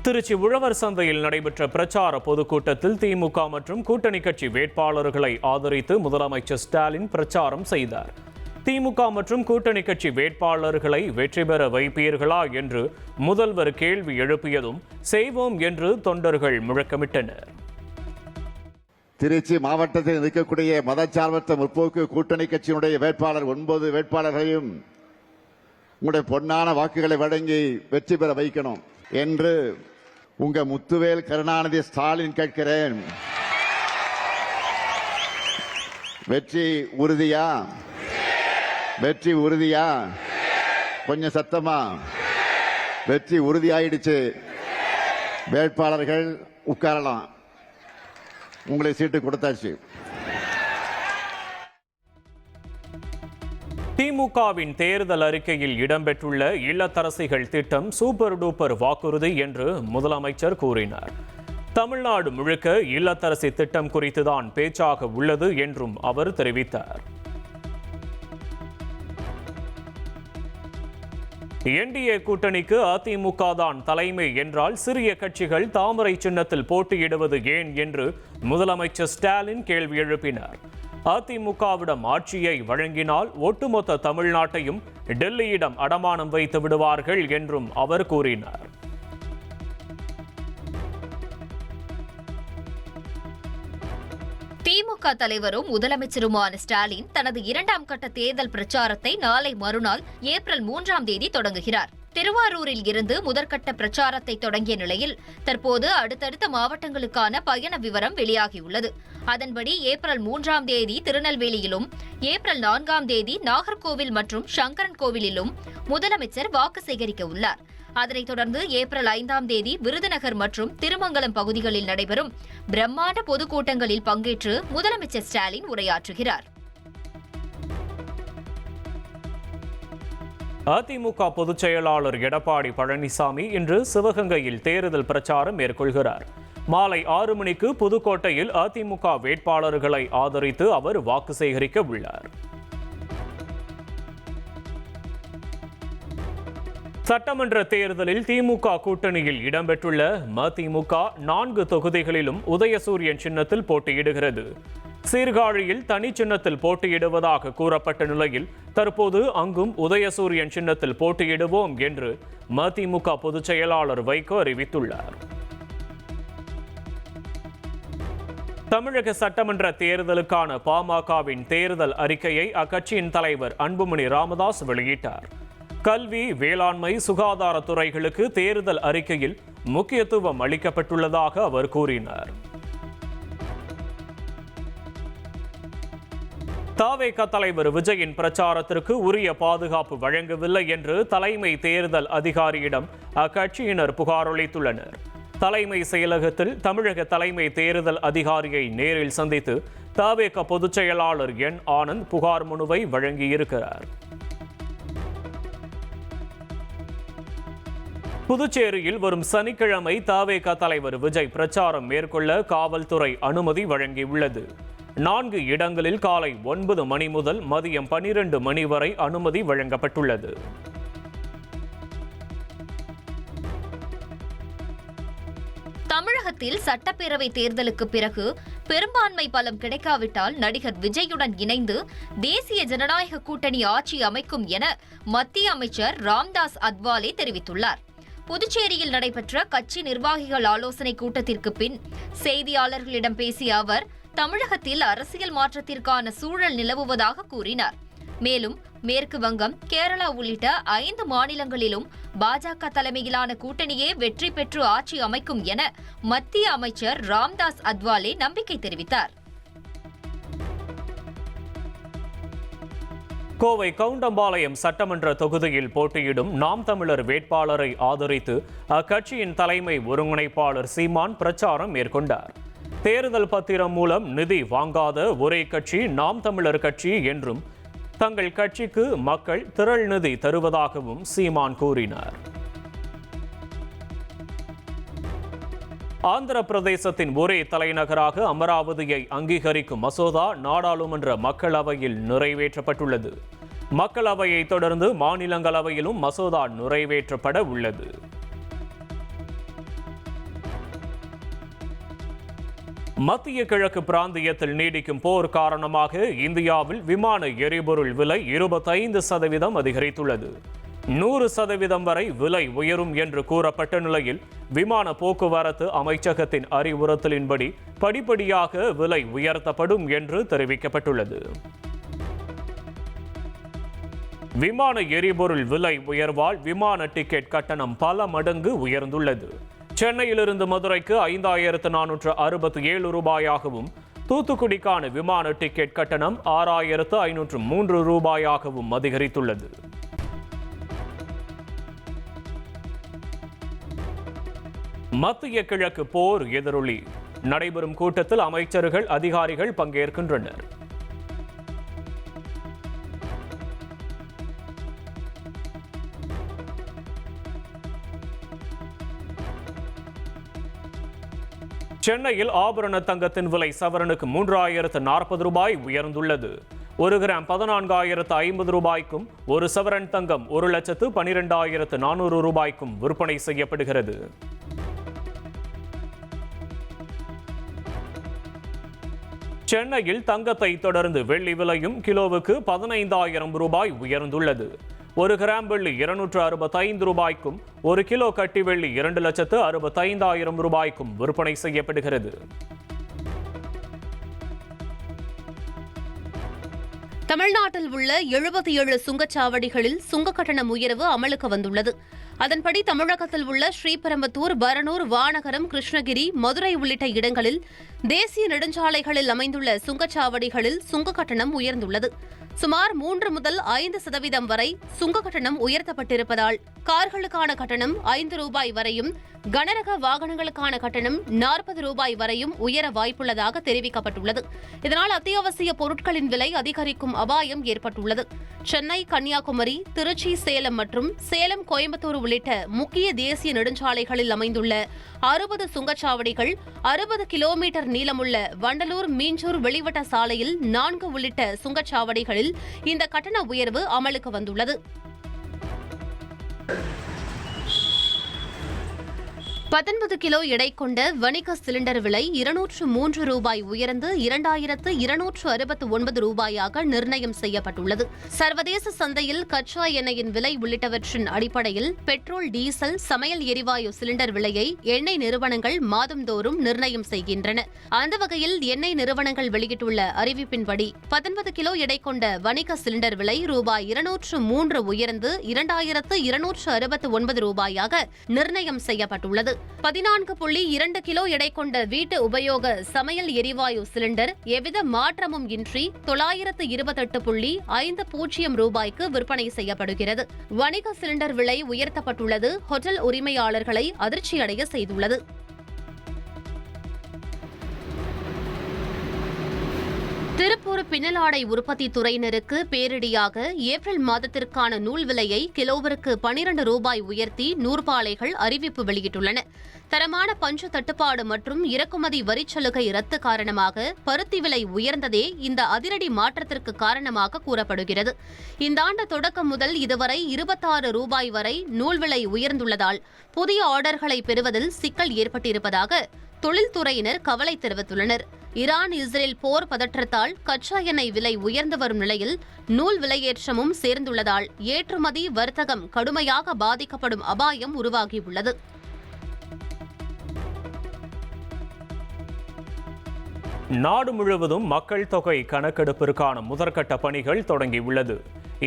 திருச்சி உழவர் சந்தையில் நடைபெற்ற பிரச்சார பொதுக்கூட்டத்தில் திமுக மற்றும் கூட்டணி கட்சி வேட்பாளர்களை ஆதரித்து முதலமைச்சர் ஸ்டாலின் பிரச்சாரம் செய்தார். திமுக மற்றும் கூட்டணி கட்சி வேட்பாளர்களை வெற்றி பெற வைப்பீர்களா என்று முதல்வர் கேள்வி எழுப்பியதும் செய்வோம் என்று தொண்டர்கள் முழக்கமிட்டனர். திருச்சி மாவட்டத்தில் இருக்கக்கூடிய மதச்சார்பற்ற முற்போக்கு கூட்டணி கட்சியினுடைய வேட்பாளர் 9 வேட்பாளர்களையும் உங்களுடைய பொன்னான வாக்குகளை வழங்கி வெற்றி பெற வைக்கணும் என்று உங்க முத்துவேல் கருணாநிதி ஸ்டாலின் கேட்கிறேன். வெற்றி உறுதியா? வெற்றி உறுதியா? கொஞ்சம் சத்தமா. வெற்றி உறுதியாயிடுச்சு. வேட்பாளர்கள் உட்காரலாம். உங்களை சீட்டு கொடுத்தாச்சு. திமுகவின் தேர்தல் அறிக்கையில் இடம்பெற்றுள்ள இல்லத்தரசிகள் திட்டம் சூப்பர் டூப்பர் வாக்குறுதி என்று முதலமைச்சர் கூறினார். தமிழ்நாடு முழுக்க இல்லத்தரசி திட்டம் குறித்துதான் பேச்சாக உள்ளது என்றும் அவர் தெரிவித்தார். என்டிஏ கூட்டணிக்கு அதிமுக தான் தலைமை என்றால் சிறிய கட்சிகள் தாமரை சின்னத்தில் போட்டியிடுவது ஏன் என்று முதலமைச்சர் ஸ்டாலின் கேள்வி எழுப்பினார். அதிமுகவிடம் ஆட்சியை வழங்கினால் ஒட்டுமொத்த தமிழ்நாட்டையும் டெல்லியிடம் அடமானம் வைத்து விடுவார்கள் என்றும் அவர் கூறினார். திமுக தலைவரும் முதலமைச்சருமான ஸ்டாலின் தனது 2ஆம் கட்ட தேர்தல் பிரச்சாரத்தை நாளை மறுநாள் ஏப்ரல் 3ஆம் தேதி தொடங்குகிறார். திருவாரூரில் இருந்து முதற்கட்ட பிரச்சாரத்தை தொடங்கிய நிலையில் தற்போது அடுத்தடுத்த மாவட்டங்களுக்கான பயண விவரம் வெளியாகியுள்ளது. அதன்படி ஏப்ரல் 3ஆம் தேதி திருநெல்வேலியிலும், ஏப்ரல் 4ஆம் தேதி நாகர்கோவில் மற்றும் சங்கரன் கோவிலிலும் முதலமைச்சர் வாக்கு சேகரிக்க உள்ளார். அதனைத் தொடர்ந்து ஏப்ரல் 5ஆம் தேதி விருதுநகர் மற்றும் திருமங்கலம் பகுதிகளில் நடைபெறும் பிரம்மாண்ட பொதுக்கூட்டங்களில் பங்கேற்று முதலமைச்சர் ஸ்டாலின் உரையாற்றுகிறார். அதிமுக பொதுச் செயலாளர் எடப்பாடி பழனிசாமி இன்று சிவகங்கையில் தேர்தல் பிரச்சாரம் மேற்கொள்கிறார். மாலை 6 மணிக்கு புதுக்கோட்டையில் அதிமுக வேட்பாளர்களை ஆதரித்து அவர் வாக்கு சேகரிக்க உள்ளார். சட்டமன்ற தேர்தலில் திமுக கூட்டணியில் இடம்பெற்றுள்ள மதிமுக 4 தொகுதிகளிலும் உதயசூரியன் சின்னத்தில் போட்டியிடுகிறது. சீர்காழியில் தனி சின்னத்தில் போட்டியிடுவதாக கூறப்பட்ட நிலையில் தற்போது அங்கும் உதயசூரியன் சின்னத்தில் போட்டியிடுவோம் என்று மதிமுக பொதுச் செயலாளர் வைகோ அறிவித்துள்ளார். தமிழக சட்டமன்ற தேர்தலுக்கான பாமகவின் தேர்தல் அறிக்கையை அக்கட்சியின் தலைவர் அன்புமணி ராமதாஸ் வெளியிட்டார். கல்வி, வேளாண்மை, சுகாதாரத்துறைகளுக்கு தேர்தல் அறிக்கையில் முக்கியத்துவம் அளிக்கப்பட்டுள்ளதாக அவர் கூறினார். தவேக தலைவர் விஜயின் பிரச்சாரத்திற்கு உரிய பாதுகாப்பு வழங்கவில்லை என்று தலைமை தேர்தல் அதிகாரியிடம் அக்கட்சியினர் புகார் அளித்துள்ளனர். தலைமை செயலகத்தில் தமிழக தலைமை தேர்தல் அதிகாரியை நேரில் சந்தித்து தவேக பொதுச் செயலாளர் என் ஆனந்த் புகார் மனுவை வழங்கியிருக்கிறார். புதுச்சேரியில் வரும் சனிக்கிழமை தவேக தலைவர் விஜய் பிரச்சாரம் மேற்கொள்ள காவல்துறை அனுமதி வழங்கியுள்ளது. 4 இடங்களில் காலை 9 மணி முதல் மதியம் 12 மணி வரை அனுமதி வழங்கப்பட்டுள்ளது. தமிழகத்தில் சட்டப்பேரவை தேர்தலுக்கு பிறகு பெரும்பான்மை பலம் கிடைக்காவிட்டால் நடிகர் விஜயுடன் இணைந்து தேசிய ஜனநாயக கூட்டணி ஆட்சி அமைக்கும் என மத்திய அமைச்சர் ராம்தாஸ் அத்வாலே தெரிவித்துள்ளார். புதுச்சேரியில் நடைபெற்ற கட்சி நிர்வாகிகள் ஆலோசனை கூட்டத்திற்கு பின் செய்தியாளர்களிடம் பேசிய அவர் தமிழகத்தில் அரசியல் மாற்றத்திற்கான சூழல் நிலவுவதாக கூறினார். மேலும் மேற்கு வங்கம், கேரளா உள்ளிட்ட 5 மாநிலங்களிலும் பாஜக தலைமையிலான கூட்டணியே வெற்றி பெற்று ஆட்சி அமைக்கும் என மத்திய அமைச்சர் ராம்தாஸ் அத்வாலே நம்பிக்கை தெரிவித்தார். கோவை கவுண்டம்பாளையம் சட்டமன்ற தொகுதியில் போட்டியிடும் நாம் தமிழர் வேட்பாளரை ஆதரித்து அக்கட்சியின் தலைமை ஒருங்கிணைப்பாளர் சீமான் பிரச்சாரம் மேற்கொண்டார். தேர்தல் பத்திரம் மூலம் நிதி வாங்காத ஒரே கட்சி நாம் தமிழர் கட்சி என்றும் தங்கள் கட்சிக்கு மக்கள் திரள் நிதி தருவதாகவும் சீமான் கூறினார். ஆந்திர பிரதேசத்தின் ஒரே தலைநகராக அமராவதியை அங்கீகரிக்கும் மசோதா நாடாளுமன்ற மக்களவையில் நிறைவேற்றப்பட்டுள்ளது. மக்களவையை தொடர்ந்து மாநிலங்களவையிலும் மசோதா நிறைவேற்றப்பட உள்ளது. மத்திய கிழக்கு பிராந்தியத்தில் நீடிக்கும் போர் காரணமாக இந்தியாவில் விமான எரிபொருள் விலை 25% அதிகரித்துள்ளது. 100% வரை விலை உயரும் என்று கூறப்பட்ட நிலையில் விமான போக்குவரத்து அமைச்சகத்தின் அறிவுறுத்தலின்படி படிப்படியாக விலை உயர்த்தப்படும் என்று தெரிவிக்கப்பட்டுள்ளது. விமான எரிபொருள் விலை உயர்வால் விமான டிக்கெட் கட்டணம் பல மடங்கு உயர்ந்துள்ளது. சென்னையிலிருந்து மதுரைக்கு 5467 ரூபாயாகவும், தூத்துக்குடிக்கான விமான டிக்கெட் கட்டணம் 6503 ரூபாயாகவும் அதிகரித்துள்ளது. மத்திய கிழக்கு போர் எதிரொலி நடைபெறும் கூட்டத்தில் அமைச்சர்கள், அதிகாரிகள் பங்கேற்கின்றனர். சென்னையில் ஆபரண தங்கத்தின் விலை சவரனுக்கு 3040 ரூபாய் உயர்ந்துள்ளது. 1 கிராம் 14,050 ரூபாய்க்கும், 1 சவரன் தங்கம் 1,12,400 ரூபாய்க்கும் விற்பனை செய்யப்படுகிறது. சென்னையில் தங்கத்தை தொடர்ந்து வெள்ளி விலையும் கிலோவுக்கு 15,000 ரூபாய் உயர்ந்துள்ளது. 1 கிராம் வெள்ளி 265 ரூபாய்க்கும், 1 கிலோ கட்டி வெள்ளி 2,65,000 ரூபாய்க்கும் விற்பனை செய்யப்படுகிறது. தமிழ்நாட்டில் உள்ள 77 சுங்கச்சாவடிகளில் சுங்க கட்டணம் உயர்வு அமலுக்கு வந்துள்ளது. அதன்படி தமிழகத்தில் உள்ள ஸ்ரீபெரும்புதூர், பரனூர், வானகரம், கிருஷ்ணகிரி, மதுரை உள்ளிட்ட இடங்களில் தேசிய நெடுஞ்சாலைகளில் அமைந்துள்ள சுங்கச்சாவடிகளில் சுங்க கட்டணம் உயர்ந்துள்ளது. சுமார் 3 முதல் 5% வரை சுங்க கட்டணம் உயர்த்தப்பட்டிருப்பதால் கார்களுக்கான கட்டணம் 5 ரூபாய் வரையும், கனரக வாகனங்களுக்கான கட்டணம் 40 ரூபாய் வரையும் உயர வாய்ப்புள்ளதாக தெரிவிக்கப்பட்டுள்ளது. இதனால் அத்தியாவசிய பொருட்களின் விலை அதிகரிக்கும் அபாயம் ஏற்பட்டுள்ளது. சென்னை, கன்னியாகுமரி, திருச்சி, சேலம் மற்றும் சேலம், கோயம்புத்தூர் உள்ளிட்ட முக்கிய தேசிய நெடுஞ்சாலைகளில் அமைந்துள்ள 60 சுங்கச்சாவடிகள், 60 கிலோமீட்டர் நீளமுள்ள வண்டலூர், மீஞ்சூர் வெளிவட்ட சாலையில் 4 உள்ளிட்ட சுங்கச்சாவடிகளில் இந்த கட்டண உயர்வு அமலுக்கு வந்துள்ளது. 19 கிலோ எடை கொண்ட வணிக சிலிண்டர் விலை 203 ரூபாய் உயர்ந்து 2,269 ரூபாயாக நிர்ணயம் செய்யப்பட்டுள்ளது. சர்வதேச சந்தையில் கச்சா எண்ணெயின் விலை உள்ளிட்டவற்றின் அடிப்படையில் பெட்ரோல், டீசல், சமையல் எரிவாயு சிலிண்டர் விலையை எண்ணெய் நிறுவனங்கள் மாதந்தோறும் நிர்ணயம் செய்கின்றன. அந்த வகையில் எண்ணெய் நிறுவனங்கள் வெளியிட்டுள்ள அறிவிப்பின்படி 19 கிலோ எடை கொண்ட வணிக சிலிண்டர் விலை ரூபாய் 203 உயர்ந்து 2,269 ரூபாயாக நிர்ணயம் செய்யப்பட்டுள்ளது. 14.2 கிலோ எடை கொண்ட வீட்டு உபயோக சமையல் எரிவாயு சிலிண்டர் எவ்வித மாற்றமும் இன்றி 928.50 ரூபாய்க்கு விற்பனை செய்யப்படுகிறது. வணிக சிலிண்டர் விலை உயர்த்தப்பட்டுள்ளது ஹோட்டல் உரிமையாளர்களை அதிர்ச்சியடைய செய்துள்ளது. திருப்பூர் பின்னலாடை உற்பத்தி துறையினருக்கு பேரிடியாக ஏப்ரல் மாதத்திற்கான நூல் விலையை கிலோவிற்கு 12 ரூபாய் உயர்த்தி நூற்பாலைகள் அறிவிப்பு வெளியிட்டுள்ளன. தரமான பஞ்சு தட்டுப்பாடு மற்றும் இறக்குமதி வரிச்சலுகை ரத்து காரணமாக பருத்தி விலை உயர்ந்ததே இந்த அதிரடி மாற்றத்திற்கு காரணமாக கூறப்படுகிறது. இந்த ஆண்டு தொடக்கம் முதல் இதுவரை 26 ரூபாய் வரை நூல் விலை உயர்ந்துள்ளதால் புதிய ஆர்டர்களை பெறுவதில் சிக்கல் ஏற்பட்டிருப்பதாக தொழில்துறையினர் கவலை தெரிவித்துள்ளனர். ஈரான், இஸ்ரேல் போர் பதற்றத்தால் கச்சா எண்ணெய் விலை உயர்ந்து வரும் நிலையில் நூல் விலையேற்றமும் சேர்ந்துள்ளதால் ஏற்றுமதி வர்த்தகம் கடுமையாக பாதிக்கப்படும் அபாயம் உருவாகியுள்ளது. நாடு முழுவதும் மக்கள் தொகை கணக்கெடுப்பிற்கான முதற்கட்ட பணிகள் தொடங்கியுள்ளது.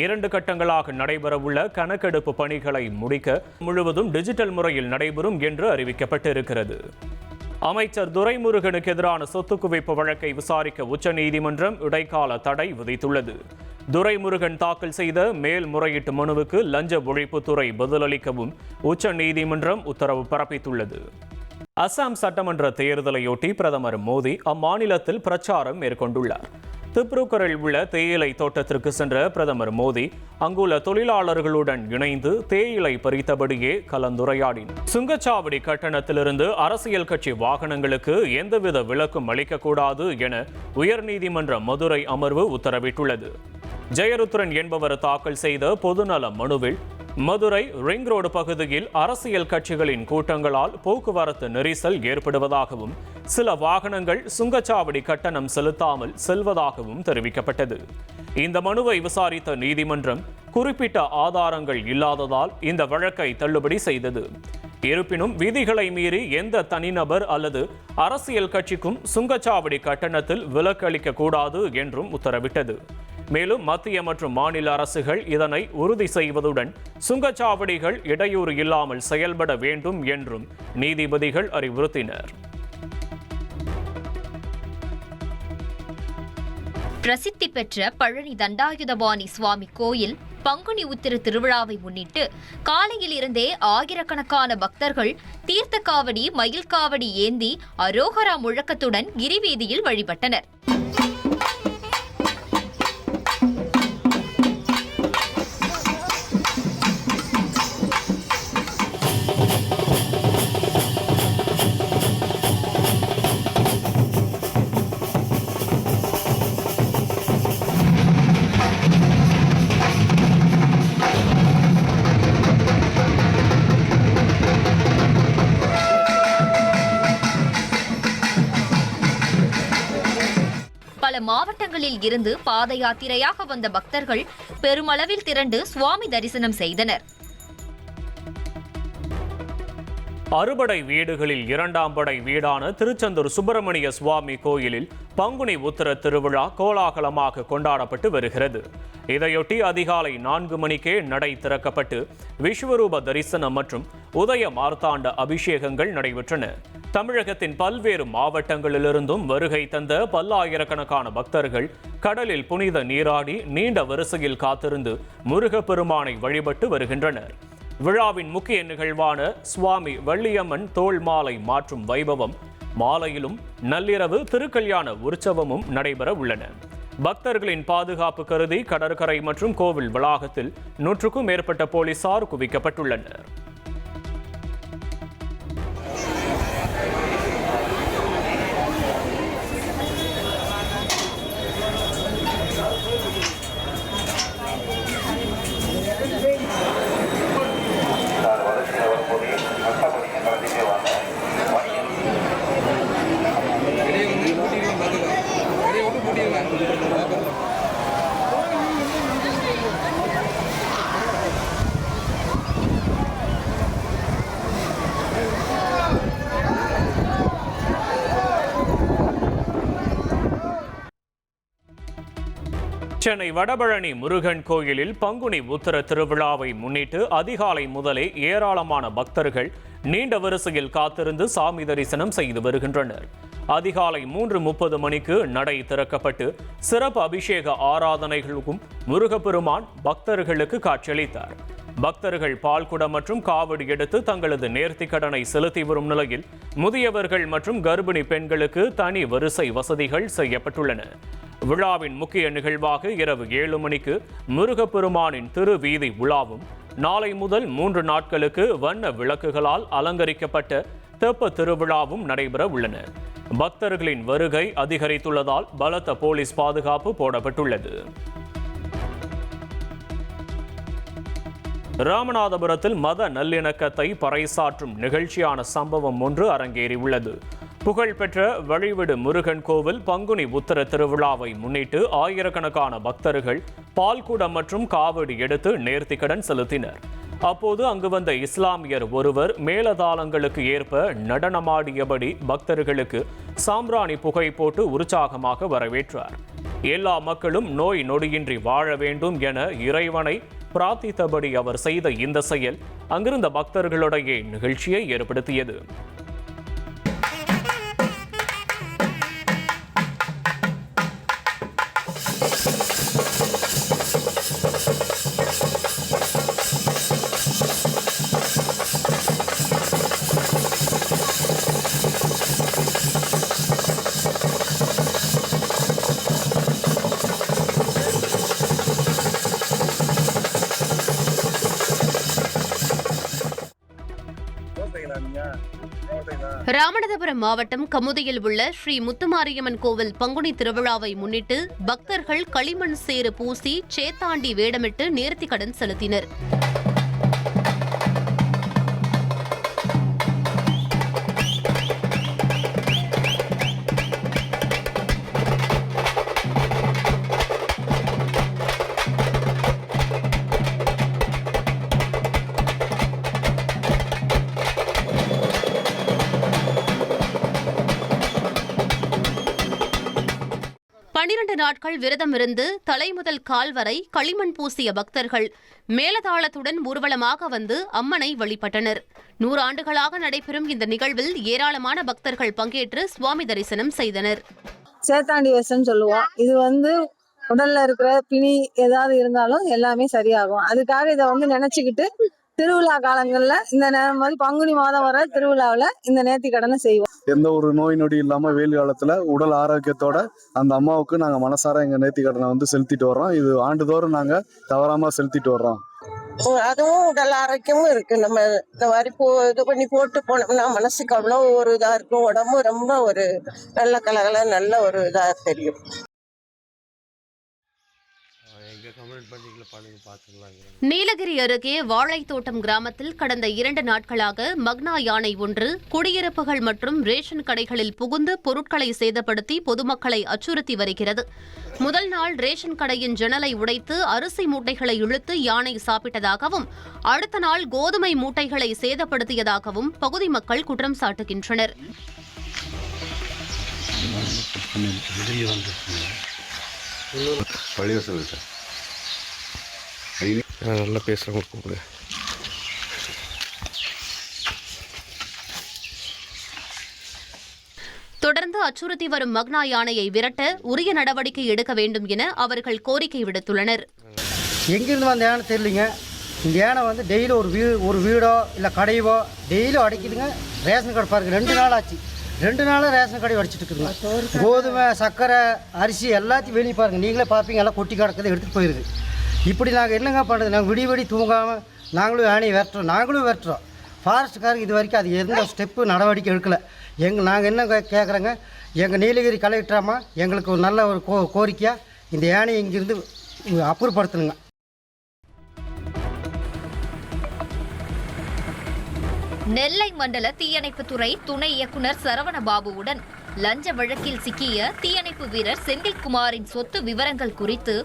2 கட்டங்களாக நடைபெறவுள்ள கணக்கெடுப்பு பணிகளை முடிக்க முழுவதும் டிஜிட்டல் முறையில் நடைபெறும் என்று அறிவிக்கப்பட்டிருக்கிறது. அமைச்சர் துரைமுருகனுக்கு எதிரான சொத்து குவிப்பு வழக்கை விசாரிக்க உச்சநீதிமன்றம் இடைக்கால தடை விதித்துள்ளது. துரைமுருகன் தாக்கல் செய்த மேல்முறையீட்டு மனுவுக்கு லஞ்ச ஒழிப்புத்துறை பதிலளிக்கவும் உச்சநீதிமன்றம் உத்தரவு பிறப்பித்துள்ளது. அசாம் சட்டமன்ற தேர்தலையொட்டி பிரதமர் மோடி அம்மாநிலத்தில் பிரச்சாரம் மேற்கொண்டுள்ளார். திப்ருகரில் உள்ள தேயிலை தோட்டத்திற்கு சென்ற பிரதமர் மோடி அங்குள்ள தொழிலாளர்களுடன் இணைந்து தேயிலை பறித்தபடியே கலந்துரையாடினார். சுங்கச்சாவடி கட்டணத்திலிருந்து அரசியல் கட்சி வாகனங்களுக்கு எந்தவித விலக்கும் அளிக்கக்கூடாது என உயர்நீதிமன்ற மதுரை அமர்வு உத்தரவிட்டுள்ளது. ஜெயருத்ரன் என்பவர் தாக்கல் செய்த பொதுநல மனுவில் மதுரை ரிங் ரோடு பகுதியில் அரசியல் கட்சிகளின் கூட்டங்களால் போக்குவரத்து நெரிசல் ஏற்படுவதாகவும், சில வாகனங்கள் சுங்கச்சாவடி கட்டணம் செலுத்தாமல் செல்வதாகவும் தெரிவிக்கப்பட்டது. இந்த மனுவை விசாரித்த நீதிமன்றம் குறிப்பிட்ட ஆதாரங்கள் இல்லாததால் இந்த வழக்கை தள்ளுபடி செய்தது. இருப்பினும் விதிகளை மீறி எந்த தனிநபர் அல்லது அரசியல் கட்சிக்கும் சுங்கச்சாவடி கட்டணத்தில் விலக்கு அளிக்க கூடாது என்றும் உத்தரவிட்டது. மேலும் மத்திய மற்றும் மாநில அரசுகள் இதனை உறுதி செய்வதுடன் சுங்கச்சாவடிகள் இடையூறு இல்லாமல் செயல்பட வேண்டும் என்றும் நீதிபதிகள் அறிவுறுத்தினர். பிரசித்தி பெற்ற பழனி தண்டாயுதபாணி சுவாமி கோயில் பங்குனி உத்திர திருவிழாவை முன்னிட்டு காலையில் இருந்தே ஆயிரக்கணக்கான பக்தர்கள் தீர்த்த காவடி, மயில் காவடி ஏந்தி அரோகரா முழக்கத்துடன் கிரிவீதியில் வழிபட்டனர். பல மாவட்டங்களில் இருந்து பாத யாத்திரையாக வந்த பக்தர்கள் பெருமளவில் திரண்டு சுவாமி தரிசனம் செய்தனர். அறுபடை வீடுகளில் இரண்டாம் படை வீடான திருச்செந்தூர் சுப்பிரமணிய சுவாமி கோயிலில் பங்குனி உத்திர திருவிழா கோலாகலமாக கொண்டாடப்பட்டு வருகிறது. இதையொட்டி அதிகாலை 4 மணிக்கே நடை திறக்கப்பட்டு விஸ்வரூப தரிசனம் மற்றும் உதய மார்த்தாண்ட அபிஷேகங்கள் நடைபெற்றன. தமிழகத்தின் பல்வேறு மாவட்டங்களிலிருந்தும் வருகை தந்த பல்லாயிரக்கணக்கான பக்தர்கள் கடலில் புனித நீராடி நீண்ட வரிசையில் காத்திருந்து முருகப்பெருமானை வழிபட்டு வருகின்றனர். விழாவின் முக்கிய நிகழ்வான சுவாமி வள்ளியம்மன் தோள் மாலை மாற்றும் வைபவம், மாலையிலும் நள்ளிரவு திருக்கல்யாண உற்சவமும் நடைபெற உள்ளன. பக்தர்களின் பாதுகாப்பு கருதி கடற்கரை மற்றும் கோவில் வளாகத்தில் 100க்கும் மேற்பட்ட போலீசார் குவிக்கப்பட்டுள்ளனர். சென்னை வடபழனி முருகன் கோயிலில் பங்குனி உத்திர திருவிழாவை முன்னிட்டு அதிகாலை முதலே ஏராளமான பக்தர்கள் நீண்ட வரிசையில் காத்திருந்து சாமி தரிசனம் செய்து வருகின்றனர். அதிகாலை 3:30 மணிக்கு நடை திறக்கப்பட்டு சிறப்பு அபிஷேக ஆராதனைகளுக்கும் முருகப்பெருமான் பக்தர்களுக்கு காட்சியளித்தார். பக்தர்கள் பால்குடம் மற்றும் காவடி எடுத்து தங்களது நேர்த்திக்கடனை செலுத்தி வரும் நிலையில் முதியவர்கள் மற்றும் கர்ப்பிணி பெண்களுக்கு தனி வரிசை வசதிகள் செய்யப்பட்டுள்ளன. விழாவின் முக்கிய நிகழ்வாக இரவு 7 மணிக்கு முருகப்பெருமானின் திருவீதி உலாவும், நாளை முதல் 3 நாட்களுக்கு வண்ண விளக்குகளால் அலங்கரிக்கப்பட்ட தெப்ப திருவிழாவும் நடைபெற உள்ளன. பக்தர்களின் வருகை அதிகரித்துள்ளதால் பலத்த போலீஸ் பாதுகாப்பு போடப்பட்டுள்ளது. ராமநாதபுரத்தில் மத நல்லிணக்கத்தை பறைசாற்றும் நிகழ்ச்சியான சம்பவம் ஒன்று அரங்கேறியுள்ளது. புகழ்பெற்ற வழிவிடு முருகன் கோவில் பங்குனி உத்திர திருவிழாவை முன்னிட்டு ஆயிரக்கணக்கான பக்தர்கள் பால்குடம் மற்றும் காவடி எடுத்து நேர்த்திக்கடன் செலுத்தினர். அப்போது அங்கு வந்த இஸ்லாமியர் ஒருவர் மேலதாளங்களுக்கு ஏற்ப நடனமாடியபடி பக்தர்களுக்கு சாம்பிராணி புகை போட்டு உற்சாகமாக வரவேற்றார். எல்லா மக்களும் நோய் நொடியின்றி வாழ வேண்டும் என இறைவனை பிரார்த்தித்தபடி அவர் செய்த இந்த செயல் அங்கிருந்த பக்தர்களுடைய நிகழ்ச்சியை ஏற்படுத்தியது. ராமநாதபுரம் மாவட்டம் கமுதியில் உள்ள ஸ்ரீ முத்துமாரியம்மன் கோவில் பங்குனி திருவிழாவை முன்னிட்டு பக்தர்கள் களிமண் சேறு பூசி சேத்தாண்டி வேடமிட்டு நேர்த்திக்கடன் செலுத்தினர். 12 நாட்கள் விரதம் இருந்து தலை முதல் கால் வரை களிமண் பூசிய பக்தர்கள் மேலதாளத்துடன் ஊர்வலமாக வந்து அம்மனை வழிபட்டனர். 100 ஆண்டுகளாக நடைபெறும் இந்த நிகழ்வில் ஏராளமான பக்தர்கள் பங்கேற்று சுவாமி தரிசனம் செய்தனர். சேத்தாண்டி வேஷம்னு சொல்லுவோம். இது உடல்ல இருக்கிற பிணி ஏதாவது இருந்தாலும் எல்லாமே சரியாகும். அதுக்காக இதை நினைச்சுக்கிட்டு திருவிழா காலங்கள்ல இந்த நேரம் மாதிரி பங்குனி மாதம் வர திருவிழாவில் இந்த நேர்த்தி கடனை செய்வோம். எந்த ஒரு நோய் நொடி இல்லாம வெயில் காலத்துல உடல் ஆரோக்கியத்தோட அந்த அம்மாவுக்கு நாங்க மனசார எங்க நேர்த்தி கடனை செலுத்திட்டு வர்றோம். இது ஆண்டுதோறும் நாங்க தவறாம செலுத்திட்டு வர்றோம். அதுவும் உடல் ஆரோக்கியமும் இருக்கு. நம்ம இந்த மாதிரி இது பண்ணி போட்டு போனோம்னா மனசுக்கு அவ்வளோ ஒரு இதா இருக்கும். உடம்பு ரொம்ப ஒரு நல்ல கலகல நல்ல ஒரு இதா தெரியும். நீலகிரி அருகே வாழைத்தோட்டம் கிராமத்தில் கடந்த 2 நாட்களாக மக்னா யானை ஒன்று குடியிருப்புகள் மற்றும் ரேஷன் கடைகளில் புகுந்து பொருட்களை சேதப்படுத்தி பொதுமக்களை அச்சுறுத்தி வருகிறது. முதல் நாள் ரேஷன் கடையின் ஜன்னலை உடைத்து அரிசி மூட்டைகளை இழுத்து யானை சாப்பிட்டதாகவும், அடுத்த நாள் கோதுமை மூட்டைகளை சேதப்படுத்தியதாகவும் பகுதி மக்கள் குற்றம் சாட்டுகின்றனர். நல்லா பேசுகிறவங்க தொடர்ந்து அச்சுறுத்தி வரும் மக்னா யானையை விரட்ட உரிய நடவடிக்கை எடுக்க வேண்டும் என அவர்கள் கோரிக்கை விடுத்துள்ளனர். எங்கிருந்து வந்த யானை தெரியலிங்க. இந்த யானை டெய்லி ஒரு வீடோ இல்லை கடையவோ டெய்லியும் அடைக்குதுங்க. ரேஷன் கடை பாருங்க, 2 நாள் ஆச்சு. 2 நாளாக ரேஷன் கடை அடிச்சுட்டு இருக்குதுங்க. கோதுமை, சர்க்கரை, அரிசி எல்லாத்தையும் வெளியே பாருங்கள், நீங்களே பார்ப்பீங்க, எல்லாம் கொட்டி கிடக்குது, எடுத்துகிட்டு போயிடுது. இப்படி நாங்கள் என்னங்க பண்ணுறது? நாங்கள் விடி தூங்காமல் நாங்களும் யானையை வெட்டுறோம். ஃபாரஸ்ட்டுக்காரங்க இது வரைக்கும் அது எந்த ஸ்டெப்பு நடவடிக்கை எடுக்கலை. நாங்கள் என்ன கேட்குறோங்க, எங்கள் நீலகிரி கலெக்டராமா எங்களுக்கு ஒரு நல்ல ஒரு கோரிக்கையாக இந்த யானையை இங்கிருந்து அப்புறப்படுத்தணுங்க. நெல்லை மண்டல தீயணைப்புத்துறை துணை இயக்குநர் சரவணபாபுவுடன் லஞ்ச வழக்கில் சிக்கிய தீயணைப்பு வீரர் செந்தில்குமாரின் சொத்து விவரங்கள் குறித்து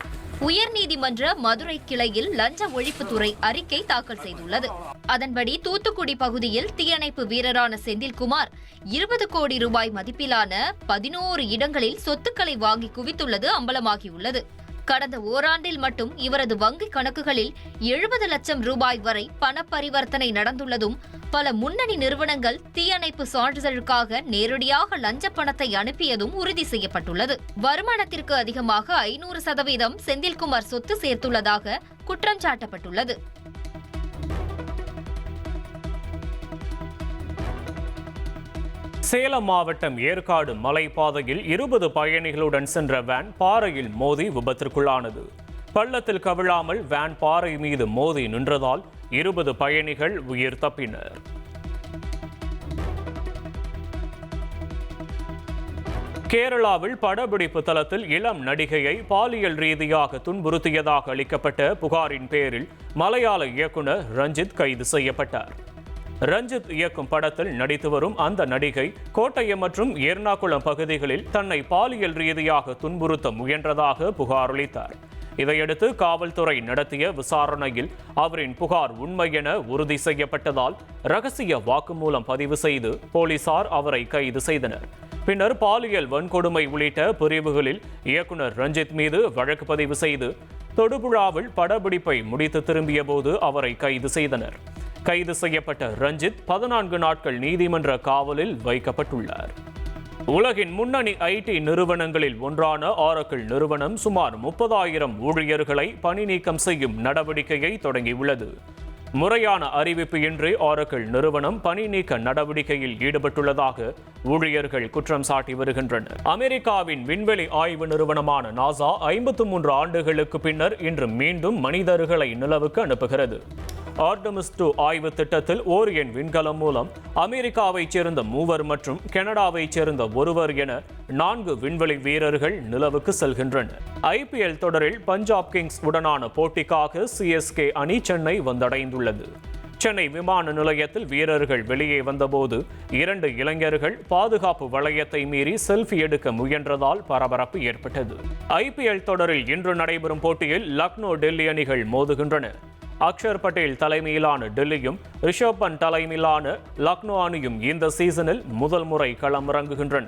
உயர்நீதிமன்ற மதுரை கிளையில் லஞ்ச ஒழிப்புத்துறை அறிக்கை தாக்கல் செய்துள்ளது. அதன்படி தூத்துக்குடி பகுதியில் தீயணைப்பு வீரரான செந்தில்குமார் 20 கோடி ரூபாய் மதிப்பிலான 11 இடங்களில் சொத்துக்களை வாங்கி குவித்துள்ளது அம்பலமாகியுள்ளது. கடந்த ஓராண்டில் மட்டும் இவரது வங்கிக் கணக்குகளில் 70 லட்சம் ரூபாய் வரை பண பரிவர்த்தனை நடந்துள்ளதும், பல முன்னணி நிறுவனங்கள் தீயணைப்பு சான்றிதழுக்காக நேரடியாக லஞ்ச பணத்தை அனுப்பியதும் உறுதி செய்யப்பட்டுள்ளது. வருமானத்திற்கு அதிகமாக 500% செந்தில்குமார் சொத்து சேர்த்துள்ளதாக குற்றம் சாட்டப்பட்டுள்ளது. சேலம் மாவட்டம் ஏற்காடு மலைப்பாதையில் 20 பயணிகளுடன் சென்ற வேன் பாறையில் மோதி விபத்திற்குள்ளானது. பள்ளத்தில் கவிழாமல் வேன் பாறை மீது மோதி நின்றதால் 20 பயணிகள் உயிர் தப்பினர். கேரளாவில் படப்பிடிப்பு தளத்தில் இளம் நடிகையை பாலியல் ரீதியாக துன்புறுத்தியதாக அளிக்கப்பட்ட புகாரின் பேரில் மலையாள இயக்குனர் ரஞ்சித் கைது செய்யப்பட்டார். ரஞ்சித் இயக்கும் படத்தில் நடித்து வரும் அந்த நடிகை கோட்டயம் மற்றும் எர்ணாகுளம் பகுதிகளில் தன்னை பாலியல் ரீதியாக துன்புறுத்த முயன்றதாக புகார் அளித்தார். இதையடுத்து காவல்துறை நடத்திய விசாரணையில் அவரின் புகார் உண்மை என உறுதி செய்யப்பட்டதால் ரகசிய வாக்குமூலம் பதிவு செய்து போலீசார் அவரை கைது செய்தனர். பின்னர் பாலியல் வன்கொடுமை உள்ளிட்ட பிரிவுகளில் இயக்குனர் ரஞ்சித் மீது வழக்கு பதிவு செய்து தொடுபுழாவில் படப்பிடிப்பை முடித்து திரும்பிய போது அவரை கைது செய்தனர். கைது செய்யப்பட்ட ரஞ்சித் 14 நாட்கள் நீதிமன்ற காவலில் வைக்கப்பட்டுள்ளார். உலகின் முன்னணி ஐடி நிறுவனங்களில் ஒன்றான ஆரக்கிள் நிறுவனம் சுமார் 30,000 ஊழியர்களை பணி நீக்கம் செய்யும் நடவடிக்கையை தொடங்கியுள்ளது. முறையான அறிவிப்பு இன்றி ஆரக்கிள் நிறுவனம் பணி நீக்க நடவடிக்கையில் ஈடுபட்டுள்ளதாக ஊழியர்கள் குற்றம் சாட்டி வருகின்றனர். அமெரிக்காவின் விண்வெளி ஆய்வு நிறுவனமான நாசா 53 ஆண்டுகளுக்கு பின்னர் இன்று மீண்டும் மனிதர்களை நிலவுக்கு அனுப்புகிறது. ஆர்டமிஸ் 2 ஆய்வு திட்டத்தில் ஓரியன் விண்கலம் மூலம் அமெரிக்காவைச் சேர்ந்த 3 மற்றும் கனடாவைச் சேர்ந்த 1 என 4 விண்வெளி வீரர்கள் நிலவுக்கு செல்கின்றனர். IPL தொடரில் பஞ்சாப் கிங்ஸ் உடனான போட்டிக்காக CSK அணி சென்னை வந்தடைந்துள்ளது. சென்னை விமான நிலையத்தில் வீரர்கள் வெளியே வந்தபோது 2 இளைஞர்கள் பாதுகாப்பு வளையத்தை மீறி செல்ஃபி எடுக்க முயன்றதால் பரபரப்பு ஏற்பட்டது. IPL தொடரில் இன்று நடைபெறும் போட்டியில் லக்னோ டெல்லி அணிகள் மோதுகின்றன. அக்ஷர் பட்டேல் தலைமையிலான டெல்லியும் ரிஷப் பண்ட் தலைமையிலான லக்னோ அணியும் இந்த சீசனில் முதல் முறை களமிறங்குகின்றன.